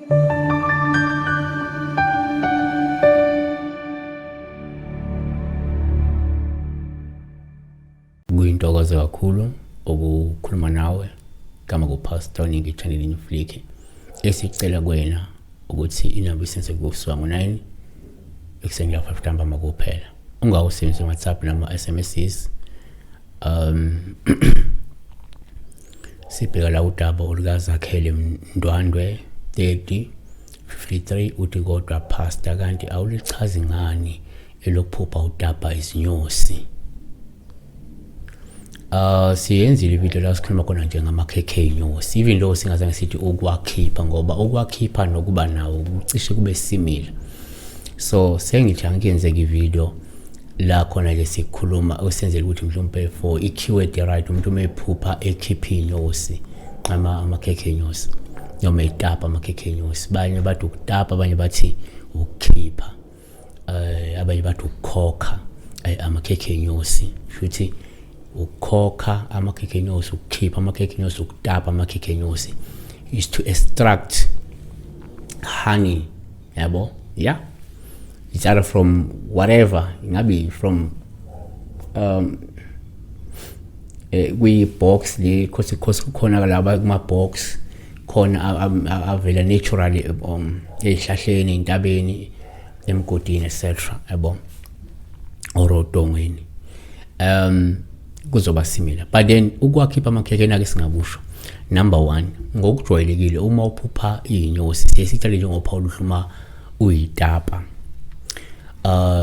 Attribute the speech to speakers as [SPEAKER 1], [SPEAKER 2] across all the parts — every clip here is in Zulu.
[SPEAKER 1] Kuyintokozo kakhulu ukukhuluma nawe kama kuPastor Ningi channel iNyufliki esicela kuwena ukuthi inamba isenze kusuka ngo9 ekuseni la 5 ntambama kuphela. Ungawusebenzisa WhatsApp noma SMSs. Sibheka la udaba olukaZakhele Mndwandwe 3053 uthi kodwa pastor kanti awulichazi ngani elokuphupha udaba izinyosi. Siyenzile video la sikhuluma khona nje ngamakhekhe inyosi, even though singazange sithi ukwakhipha ngoba ukwakhipha nokuba nawo ucishe kube similar. So sengithi angiyenzeke ivideo la khona nje sikhuluma osenzele ukuthi mhlawumbe for i-keyword right umuntu umephupha ekhipha inyosi amakhekhe inyosi noma itapa amakhekhe inyosi. Banye bathi ukutapa, abanye bathi ukukhipha, abanye bathi ukukhokha amakhekhe inyosi. Futhi ukhokha amakhekhe inyosi, ukukhipha amakhekhe inyosi, ukutapa amakhekhe inyosi is to extract honey, yabo. Yeah, it's either from whatever, ngabe from we box le khona laba kuma box khona avela naturally ezihlahleni, intabeni, emgodini etc, yabo, orodongweni. Kuzoba similar, but then ukwakhipha amakhekhe nake singakusho. Number 1, ngokujwayelekile uma uphupha inyosi sesithathe njengophawu luhluma uyitapa,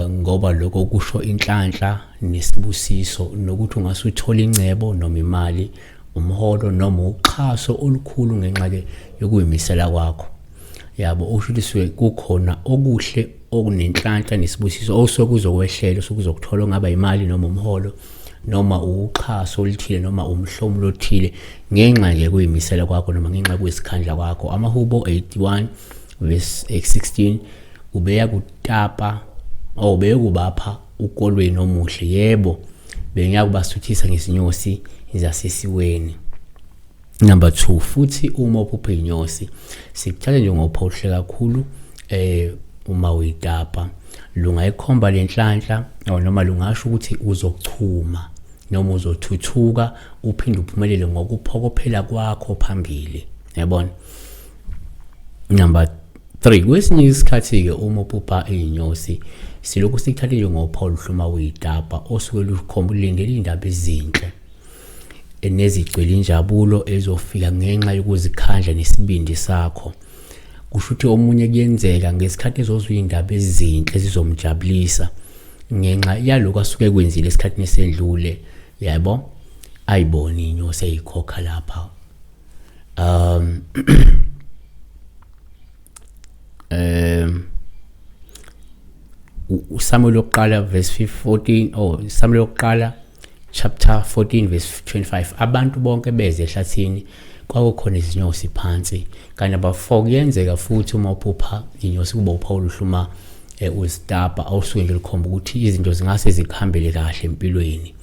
[SPEAKER 1] ngoba lokho kusho inhlanhla nesibusiso nokuthi ungasuthola incebo noma imali, umholo noma uxhaso olukhulu ngenxa ke yokuyimisela kwakho. Yabo, ushuthi kukhona okuhle okunenhlanhla nesibusiso osokuzokwehlela sokuzokuthola ngaba imali noma umholo noma uxhaso oluthile noma umhlomulo othile ngenxa nje kuyimisela kwakho noma ngenxa kwesikhandla kwakho. Amahubo 81 verse 16 ubeya kutapa obeya kubapha ukolweni omuhle. Yebo, bengiyakubasuthisa ngezinyosi zasesiweni. Number 2, futhi uma uphupha inyosi sikuthatha njengophawu oluhle kakhulu uma uyitapa, lungayikhomba lenhlanhla noma lungasho ukuthi uzochuma noma uzothuthuka uphinde uphumelele ngokuphokophela kwakho phambili, yabona. Number 3, kwesinye isikhathi ke uma uphupha inyosi silokhu sikuthathe njengophawu luhluma uyitapa osuke lukhomba ulindele indaba ezinhle enezigcwele injabulo ezofika ngenxa yokuzikhandla nesibindi sakho. Kusho ukuthi omunye kuyenzeka ngesikhathi ezozwa indaba ezinhle zizomjabulisa ngenxa yaloko asuke kwenzile esikhathini esedlule, yabo, ayibona inyosi eyikhokha lapha. Samuel yokuqala verse 14 Samuel yokuqala chapter 14 verse 25, abantu bonke beze ehlathini kwakukhona izinyosi phansi. Kanti number 4, kuyenzeka futhi uma uphupha inyosi kuba uphawu luhluma uzitapa awusuke nje likhomba ukuthi izinto zingase zikhambele kahle empilweni,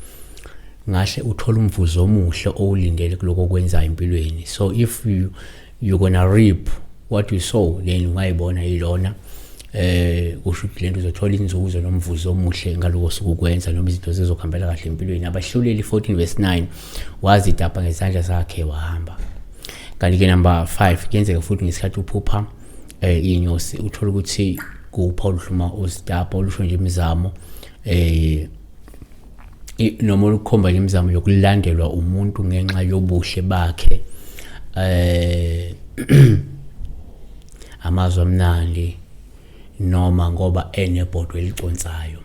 [SPEAKER 1] ngahle uthola umvuzo omuhle owulindele kuloko okwenza empilweni. So if you're gonna reap what you sow, then ungayibona ilona kusho ukuthi lento uzothola inzuzo nomvuzo omuhle ngaloko sokukwenza noma izinto zizokhambela kahle empilweni. Abahluleli 14 verse 9 wazitapa ngezandla zakhe wahamba. Kanti ke number 5, kuyenzeka futhi ngesikhathi uphupha inyosi uthola ukuthi kuphawu luhluma uzitapa olusho nje imizamo noma ukukhomba imizamo yokulandelwa umuntu ngenxa yobuhle bakhe, amazwi amnandi noma ngoba enebhodwe eliconsayo.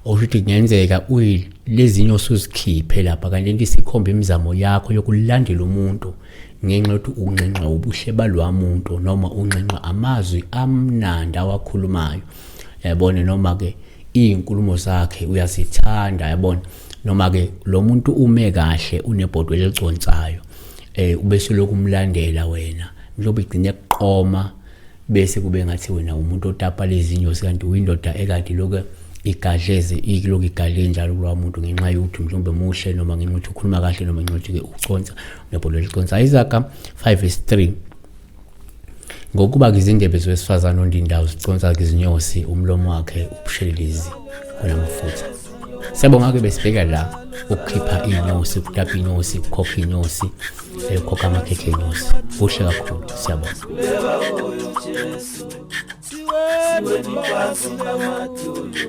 [SPEAKER 1] Okusho kungenzeka lezi inyosi uzikhiphe lapha kanti lento isikhomba imizamo yakho yokulandela umuntu ngenxa yokuthi unqenqa ubuhle balwa muntu noma unqenqa amazwi amnandi awakhulumayo, yabona, noma ke izinkulumo zakhe uyazithanda, yabona, noma ke lo muntu ume kahle unebhodwe eliconsayo, ubese lokumlandela wena mhlobo igcine kuqoma bese kube ngathi wena umuntu otapa lezi inyosi kanti uyindoda ekade lokho igadleze iloku igale njalo kulwa muntu ngenxa yokuthi mhlawumbe muhle noma ngenxa yokuthi ukhuluma kahle noma ngenxa yokuthi uconsa nebhodwe eliconsa. Isaka 5 verse 3, ngokuba-ke izindebe zowesifazane ondindawo ziconsa-ke izinyosi umlomo wakhe ubushelelezi onamafutha. Siyabonga-ke besibheka la ukukhipha iy'nyosi, ukutapha iy'nyosi, ukukhokha iy'nyosi, ukukhokha amakhekhe ey'nyosi. Kuhle kakhulu, siyabonga.
[SPEAKER 2] Siwe ni pasi na matuleba